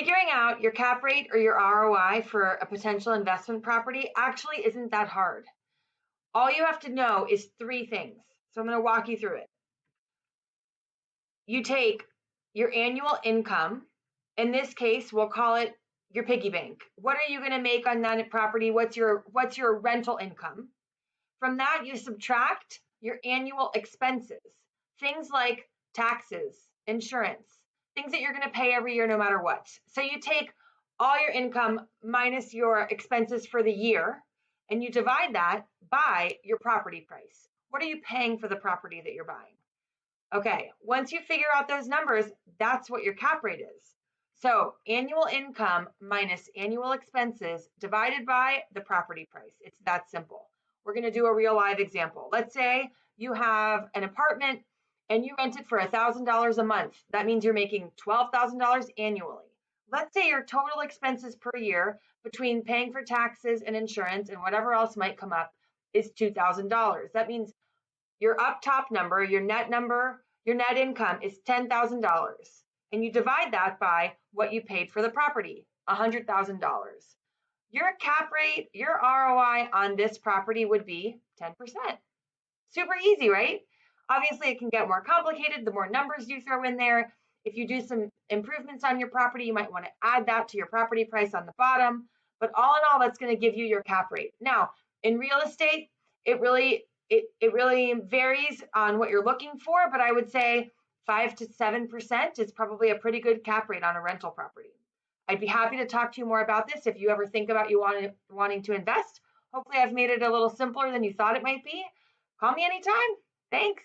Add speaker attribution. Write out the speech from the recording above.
Speaker 1: Figuring out your cap rate or your ROI for a potential investment property actually isn't that hard. All you have to know is three things. So I'm going to walk you through it. You take your annual income. In this case, we'll call it your piggy bank. What are you going to make on that property? What's your rental income? From that, you subtract your annual expenses, things like taxes, insurance, things that you're going to pay every year no matter what. So you take all your income minus your expenses for the year, and you divide that by your property price. What are you paying for the property that you're buying? Okay, once you figure out those numbers, that's what your cap rate is. So annual income minus annual expenses divided by the property price. It's that simple. We're going to do a real live example. Let's say you have an apartment and you rent it for $1,000 a month. That means you're making $12,000 annually. Let's say your total expenses per year between paying for taxes and insurance and whatever else might come up is $2,000. That means your up top number, your net income is $10,000. And you divide that by what you paid for the property, $100,000. Your cap rate, your ROI on this property would be 10%. Super easy, right? Obviously, it can get more complicated the more numbers you throw in there. If you do some improvements on your property, you might want to add that to your property price on the bottom. But all in all, that's going to give you your cap rate. Now, in real estate, it really varies on what you're looking for, but I would say 5 to 7% is probably a pretty good cap rate on a rental property. I'd be happy to talk to you more about this if you ever think about wanting to invest. Hopefully I've made it a little simpler than you thought it might be. Call me anytime. Thanks.